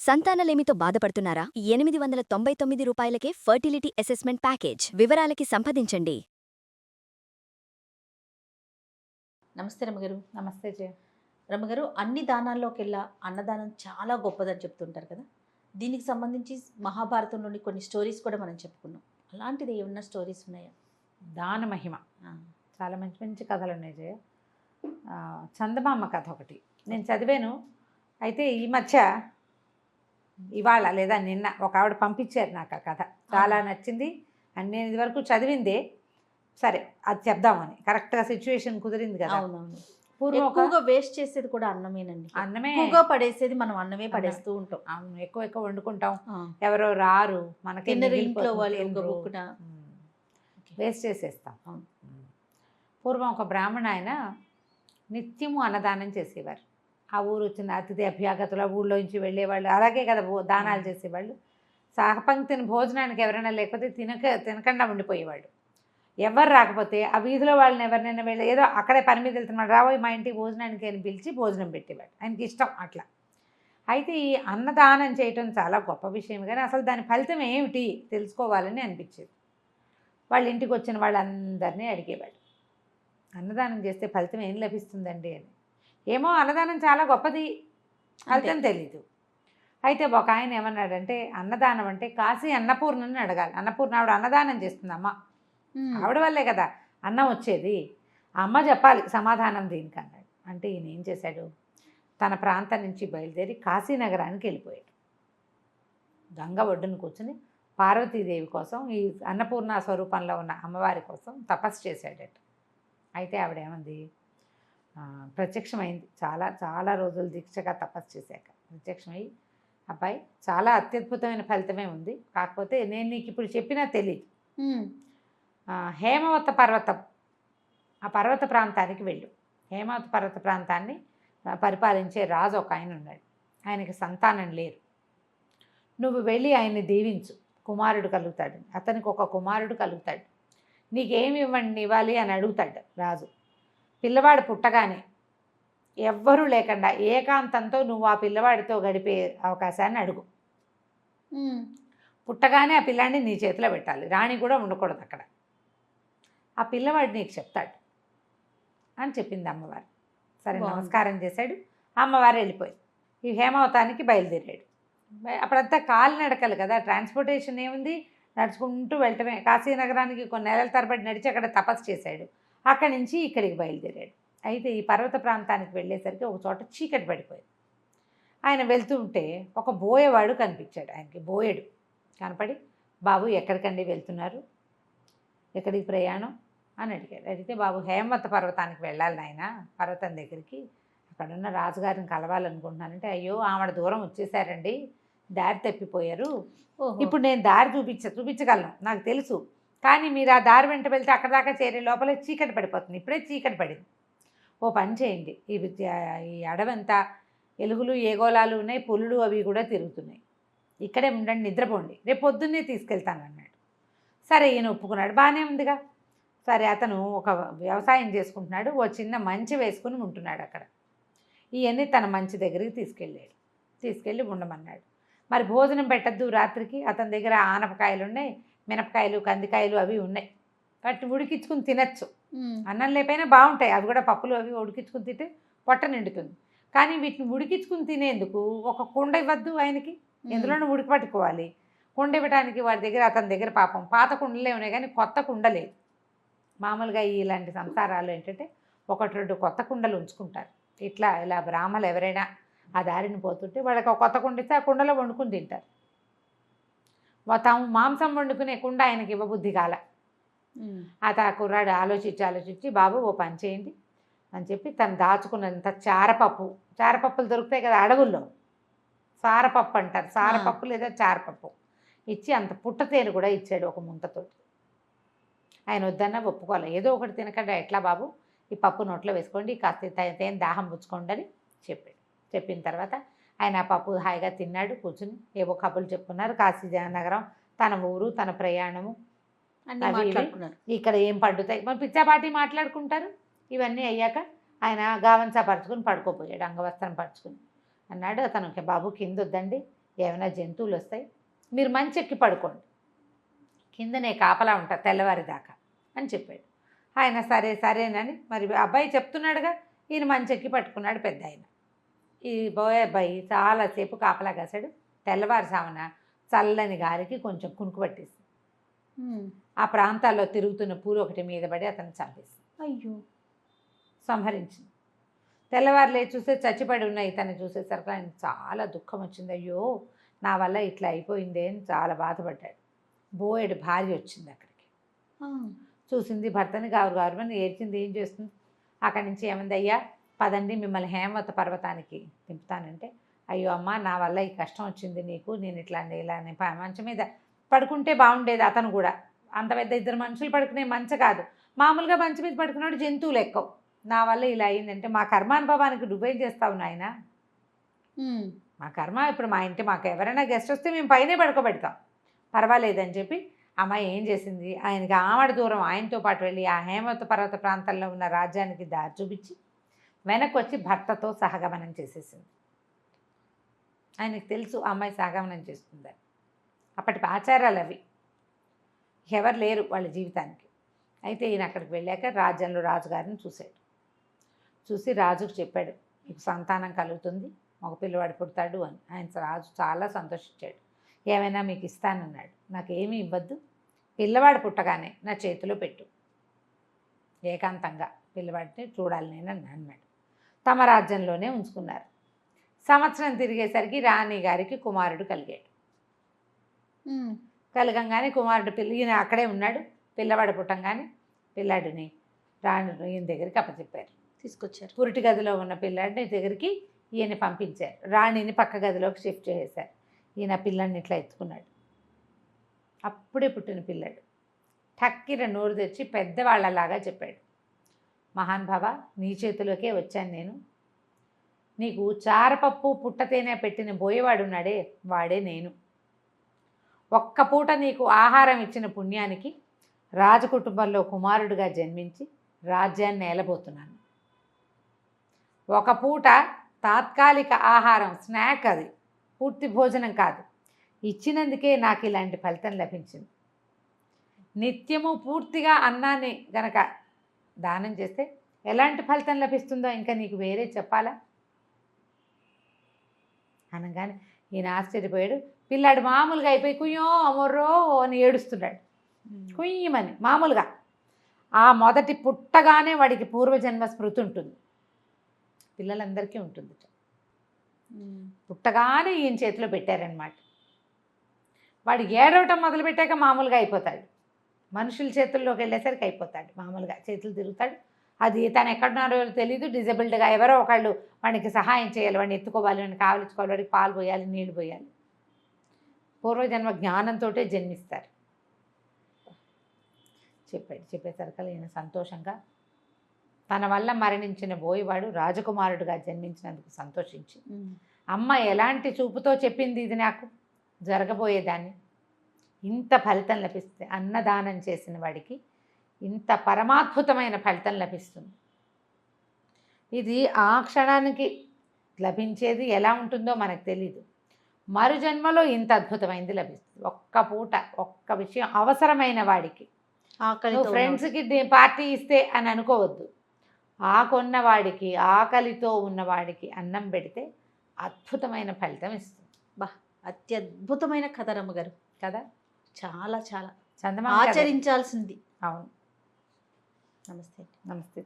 సంతానలేమితో బాధపడుతున్నారా? 899 రూపాయలకే fertility assessment package. వివరాలకి సంప్రదించండి. నమస్తే రమ్మగారు. నమస్తే జయ. రమ్మగారు, అన్ని దానాల్లోకెల్లా అన్నదానం చాలా గొప్పదని చెప్తుంటారు కదా. దీనికి సంబంధించి మహాభారతంలోని కొన్ని స్టోరీస్ కూడా మనం చెప్పుకున్నాం. అలాంటిది ఏమన్నా స్టోరీస్ ఉన్నాయా? దాన మహిమ చాలా మంచి మంచి కథలు ఉన్నాయి జయ. చందమామ కథ ఒకటి నేను చదివాను. అయితే ఈ మధ్య ఇవాళ లేదా నిన్న ఒక ఆవిడ పంపించారు నాకు ఆ కథ. చాలా నచ్చింది. అండ్ నేను ఇదివరకు చదివిందే, సరే అది చెప్దామని. కరెక్ట్గా సిచ్యువేషన్ కుదిరింది కదా. అవునవును. ఎక్కువగా వేస్ట్ చేసేది కూడా అన్నమేనండి. అన్నమే ఎక్కువగా పడేసేది మనం అన్నమే పడేస్తూ ఉంటాం. అవును, ఎక్కువ వండుకుంటాం. ఎవరో రారు, మనకి ఇంట్లో వాళ్ళు వేస్ట్ చేసేస్తాం. పూర్వం ఒక బ్రాహ్మణ ఆయన నిత్యము అన్నదానం చేసేవారు. ఆ ఊరు వచ్చిన అతిథి అభ్యాగతుల ఊళ్ళోంచి వెళ్ళేవాళ్ళు అలాగే కదా దానాలు చేసేవాళ్ళు. సహపంక్తిని భోజనానికి ఎవరైనా లేకపోతే తినకుండా ఉండిపోయేవాళ్ళు. ఎవరు రాకపోతే ఆ వీధిలో వాళ్ళని ఎవరినైనా వెళ్ళి ఏదో అక్కడే పని మీద వెళ్తున్నాడు, రాబోయే మా ఇంటికి భోజనానికి అని పిలిచి భోజనం పెట్టేవాడు. ఆయనకి ఇష్టం అట్లా. అయితే ఈ అన్నదానం చేయటం చాలా గొప్ప విషయం, కానీ అసలు దాని ఫలితం ఏమిటి తెలుసుకోవాలని అనిపించేది. వాళ్ళ ఇంటికి వచ్చిన వాళ్ళందరినీ అడిగేవాడు, అన్నదానం చేస్తే ఫలితం ఏం లభిస్తుందండి అని. ఏమో అన్నదానం చాలా గొప్పది, ఫలితం తెలీదు. అయితే ఒక ఆయన ఏమన్నాడంటే, అన్నదానం అంటే కాశీ అన్నపూర్ణని అడగాలి. అన్నపూర్ణ ఆవిడ అన్నదానం చేస్తుంది, అమ్మ ఆవిడ వల్లే కదా అన్నం వచ్చేది. ఆ అమ్మ చెప్పాలి సమాధానం దీనికి అన్నాడు. అంటే ఈయన ఏం చేశాడు, తన ప్రాంతం నుంచి బయలుదేరి కాశీనగరానికి వెళ్ళిపోయాడు. గంగ ఒడ్డును కూర్చుని పార్వతీదేవి కోసం, ఈ అన్నపూర్ణ స్వరూపంలో ఉన్న అమ్మవారి కోసం తపస్సు చేశాడట. అయితే ఆవిడేమంది, ప్రత్యక్షమైంది. చాలా చాలా రోజులు దీక్షగా తపస్సు చేశాక ప్రత్యక్షమై, అబ్బాయి చాలా అత్యద్భుతమైన ఫలితమే ఉంది, కాకపోతే నేను నీకు ఇప్పుడు చెప్పినా తెలియదు. హేమవత పర్వతం, ఆ పర్వత ప్రాంతానికి వెళ్ళు. హేమవత పర్వత ప్రాంతాన్ని పరిపాలించే రాజు ఒక ఆయన ఉన్నాడు. ఆయనకి సంతానం లేరు. నువ్వు వెళ్ళి ఆయన్ని దీవించు, కుమారుడు కలుగుతాడు. అతనికి ఒక కుమారుడు కలుగుతాడు. నీకేమి ఇవ్వాలి అని అడుగుతాడు రాజు. పిల్లవాడు పుట్టగానే ఎవ్వరూ లేకుండా ఏకాంతంతో నువ్వు ఆ పిల్లవాడితో గడిపే అవకాశాన్ని అడుగు. పుట్టగానే ఆ పిల్లాడిని నీ చేతిలో పెట్టాలి, రాణి కూడా ఉండకూడదు అక్కడ. ఆ పిల్లవాడు నీకు చెప్తాడు అని చెప్పింది అమ్మవారు. సరే నమస్కారం చేశాడు. అమ్మవారు వెళ్ళిపోయింది. ఈ హేమవతానికి బయలుదేరాడు. అప్పుడంతా కాలినడకలు కదా, ట్రాన్స్పోర్టేషన్ ఏముంది, నడుచుకుంటూ వెళ్ళటమే. కాశీనగరానికి కొన్ని నెలల తరబడి నడిచి అక్కడ తపస్సు చేశాడు. అక్కడి నుంచి ఇక్కడికి బయలుదేరాడు. అయితే ఈ పర్వత ప్రాంతానికి వెళ్ళేసరికి ఒక చోట చీకటి పడిపోయింది. ఆయన వెళ్తూ ఉంటే ఒక బోయేవాడు కనిపించాడు ఆయనకి. బోయెడు కనపడి, బాబు ఎక్కడికండి వెళ్తున్నారు, ఎక్కడికి ప్రయాణం అని అడిగాడు. అడిగితే, బాబు హేమవత పర్వతానికి వెళ్ళాలి నాయన, పర్వతం దగ్గరికి, అక్కడున్న రాజుగారిని కలవాలనుకుంటున్నానంటే, అయ్యో ఆవిడ దూరం వచ్చేసారండి, దారి తప్పిపోయారు. ఇప్పుడు నేను దారి చూపించగలను, నాకు తెలుసు, కానీ మీరు ఆ దారి వెంట వెళ్తే అక్కడ దాకా చేరే లోపలే చీకటి పడిపోతుంది. ఇప్పుడే చీకటి పడింది. ఓ పని చేయండి, ఈ అడవంతా ఎలుగులు ఏగోళాలు ఉన్నాయి, పులులు అవి కూడా తిరుగుతున్నాయి, ఇక్కడే ఉండండి, నిద్రపోండి, రేపు పొద్దున్నే తీసుకెళ్తాను అన్నాడు. సరే ఈయన ఒప్పుకున్నాడు, బాగానే ఉందిగా. సరే అతను ఒక వ్యవసాయం చేసుకుంటున్నాడు, ఓ చిన్న మంచి వేసుకుని ఉంటున్నాడు అక్కడ. ఇవన్నీ తన మంచి దగ్గరికి తీసుకెళ్ళి ఉండమన్నాడు. మరి భోజనం పెట్టద్దు రాత్రికి, అతని దగ్గర ఆనపకాయలు ఉన్నాయి, మినపకాయలు కందికాయలు అవి ఉన్నాయి, వాటిని ఉడికించుకుని తినచ్చు. అన్నం లేకపోయినా బాగుంటాయి అవి కూడా, పప్పులు అవి ఉడికించుకుని తింటే పొట్ట నిండుతుంది. కానీ వీటిని ఉడికించుకుని తినేందుకు ఒక కుండ ఇవ్వద్దు ఆయనకి, ఎందులోనూ ఉడికి పట్టుకోవాలి. కుండ ఇవ్వడానికి వాడి దగ్గర, అతని దగ్గర పాపం పాత కుండలే ఉన్నాయి కానీ కొత్త కుండ లేదు. మామూలుగా ఇలాంటి సంసారాలు ఏంటంటే ఒకటి రెండు కొత్త కుండలు ఉంచుకుంటారు. ఇలా బ్రాహ్మలు ఎవరైనా ఆ దారిని పోతుంటే వాళ్ళకి ఒక కొత్త కుండ ఇస్తే ఆ కుండలో వండుకుని తింటారు. తాము మాంసం వండుకునే కుండ ఆయనకి ఇవ్వబుద్ధి కాల. ఆ కుర్రాడు ఆలోచించి, బాబు ఓ పని చేయండి అని చెప్పి తను దాచుకున్నంత చారపప్పులు దొరుకుతాయి కదా అడవుల్లో, సారపప్పు అంటారు, సారపప్పు లేదా చారపప్పు ఇచ్చి అంత పుట్టతేను కూడా ఇచ్చాడు ఒక ముంతతో. ఆయన వద్దన్నా ఒప్పుకోవాలి, ఏదో ఒకటి తినకుండా ఎట్లా బాబు, ఈ పప్పు నోట్లో వేసుకోండి, కాస్త తేనె దాహం పుచ్చుకోండి అని చెప్పాడు. చెప్పిన తర్వాత ఆయన ఆ పప్పు హాయిగా తిన్నాడు. కూర్చుని ఏవో కబుర్లు చెప్పుకున్నారు. కాశీ నగరం, తన ఊరు, తన ప్రయాణము, ఇక్కడ ఏం పండుతాయి, మరి పిచ్చాపాటి మాట్లాడుకుంటారు. ఇవన్నీ అయ్యాక ఆయన గావంసా పరుచుకుని పడుకోపోయాడు, అంగవస్త్రం పరుచుకుని. అన్నాడు అతను, బాబు కింద వద్దండి, ఏమైనా జంతువులు వస్తాయి, మీరు మంచెక్కి పడుకోండి, కిందనే కాపలా ఉంటా తెల్లవారిదాకా అని చెప్పాడు. ఆయన సరేనని మరి అబ్బాయి చెప్తున్నాడుగా, ఈయన మంచెక్కి పట్టుకున్నాడు పెద్ద ఆయన. ఈ బోయే అబ్బాయి చాలాసేపు కాపలా కాశాడు. తెల్లవారుసామున చల్లని గాలికి కొంచెం కునుకు పట్టేసి ఆ ప్రాంతాల్లో తిరుగుతున్న పూలు ఒకటి మీద పడి అతను చంపేసి అయ్యో సంహరించింది. తెల్లవారు లేచి చూస్తే చచ్చిపడి ఉన్న ఇతన్ని చూసేసరికి ఆయన చాలా దుఃఖం వచ్చింది. అయ్యో నా వల్ల ఇట్లా అయిపోయిందే అని చాలా బాధపడ్డాడు. బోయెడు భార్య వచ్చింది అక్కడికి. చూసింది భర్తని గారు అని ఏడ్చింది. ఏం చేస్తుంది? అక్కడి నుంచి ఏమంది, అయ్యా పదండి మిమ్మల్ని హేమవత పర్వతానికి దింపుతానంటే, అయ్యో అమ్మ నా వల్ల ఈ కష్టం వచ్చింది నీకు, నేను ఇలా మంచం మీద పడుకుంటే బాగుండేది. అతను కూడా అంత పెద్ద ఇద్దరు మనుషులు పడుకునే మంచం కాదు, మామూలుగా మంచం మీద పడుకున్నాడు, జంతువులు ఎక్కువ, నా వల్ల ఇలా అయిందంటే మా కర్మానుభవానికి నువ్వేం చేస్తావు నాయన, మా కర్మ. ఇప్పుడు మా ఇంటి మాకు ఎవరైనా గెస్ట్ వస్తే మేము పైనే పడుకోబెడతాం, పర్వాలేదని చెప్పి అమ్మాయి ఏం చేసింది, ఆయనకి ఆమడ దూరం ఆయనతో పాటు వెళ్ళి ఆ హేమవత పర్వత ప్రాంతంలో ఉన్న రాజ్యానికి దారి చూపించి వెనక్కి వచ్చి భర్తతో సహగమనం చేసేసింది. ఆయనకు తెలుసు అమ్మాయి సహగమనం చేస్తుందని. అప్పటి ఆచారాలు అవి, ఎవరు లేరు వాళ్ళ జీవితానికి. అయితే ఈయన అక్కడికి వెళ్ళాక రాజ్యంలో రాజుగారిని చూశాడు. చూసి రాజుకు చెప్పాడు, మీకు సంతానం కలుగుతుంది, మగ పిల్లవాడు పుడతాడు అని. ఆయన రాజు చాలా సంతోషించాడు. ఏమైనా మీకు ఇస్తానన్నాడు. నాకు ఏమీ ఇవ్వద్దు, పిల్లవాడు పుట్టగానే నా చేతిలో పెట్టు, ఏకాంతంగా పిల్లవాడిని చూడాలి నేను అన్నాడు. తమ రాజ్యంలోనే ఉంచుకున్నారు. సంవత్సరం తిరిగేసరికి రాణి గారికి కుమారుడు కలిగాడు. కలగంగానే కుమారుడు ఈయన అక్కడే ఉన్నాడు. పిల్లవాడు పుట్టంగానే పిల్లాడిని రాణి ఈయన దగ్గరికి అప్పచెప్పారు, తీసుకొచ్చారు. పురిటి గదిలో ఉన్న పిల్లాడిని దగ్గరికి ఈయన పంపించారు. రాణిని పక్క గదిలోకి షిఫ్ట్ చేశారు. ఈయన పిల్లాడిని ఇట్లా ఎత్తుకున్నాడు. అప్పుడే పుట్టిన పిల్లాడు టక్కిన నోరు తెచ్చి పెద్దవాళ్ళలాగా చెప్పాడు, మహానుభావ నీ చేతిలోకే వచ్చాను నేను, నీకు చారపప్పు పుట్టతేనే పెట్టిన బోయేవాడున్నాడే వాడే నేను. ఒక్క పూట నీకు ఆహారం ఇచ్చిన పుణ్యానికి రాజకుటుంబంలో కుమారుడిగా జన్మించి రాజ్యాన్ని ఏలబోతున్నాను. ఒక పూట తాత్కాలిక ఆహారం, స్నాక్, అది పూర్తి భోజనం కాదు, ఇచ్చినందుకే నాకు ఇలాంటి ఫలితం లభించింది. నిత్యము పూర్తిగా అన్నాన్ని గనక దానం చేస్తే ఎలాంటి ఫలితం లభిస్తుందో ఇంకా నీకు వేరే చెప్పాలా అనగానే ఈయన ఆశ్చర్యపోయాడు. పిల్లాడు మామూలుగా అయిపోయి కుయ్యో అమర్రో అని ఏడుస్తున్నాడు. కుయ్యమని మామూలుగా. ఆ మొదటి పుట్టగానే వాడికి పూర్వజన్మ స్మృతి ఉంటుంది, పిల్లలందరికీ ఉంటుంది. పుట్టగానే ఈయన చేతిలో పెట్టారనమాట. వాడు ఏడవటం మొదలుపెట్టాక మామూలుగా అయిపోతాడు, మనుషుల చేతుల్లోకి వెళ్ళేసరికి అయిపోతాడు, మామూలుగా చేతులు తిరుగుతాడు. అది తను ఎక్కడున్నారో తెలియదు, డిజబుల్డ్గా ఎవరో ఒకళ్ళు వాడికి సహాయం చేయాలి, వాడిని ఎత్తుకోవాలి, వాడిని కావలించుకోవాలి, వాడికి పాలు పోయాలి, నీళ్లు పోయాలి. పూర్వజన్మ జ్ఞానంతో జన్మిస్తారు చెప్పేసరికి ఈయన సంతోషంగా తన వల్ల మరణించిన బోయవాడు రాజకుమారుడుగా జన్మించినందుకు సంతోషించి, అమ్మ ఎలాంటి చూపుతో చెప్పింది ఇది నాకు జరగబోయేదాన్ని, ఇంత ఫలితం లభిస్తే అన్నదానం చేసిన వాడికి ఇంత పరమాద్భుతమైన ఫలితం లభిస్తుంది. ఇది ఆ క్షణానికి లభించేది ఎలా ఉంటుందో మనకు తెలీదు, మరు జన్మలో ఇంత అద్భుతమైనది లభిస్తుంది. ఒక్క పూట ఒక్క విషయం అవసరమైన వాడికి, ఫ్రెండ్స్కి పార్టీ ఇస్తే అని అనుకోవద్దు, ఆకొన్నవాడికి ఆకలితో ఉన్నవాడికి అన్నం పెడితే అద్భుతమైన ఫలితం ఇస్తుంది. అత్యద్భుతమైన కథ రమ్మగారు కదా, చాలా చాలా చందమామ ఆచరించాల్సింది. అవును. నమస్తే. నమస్తే.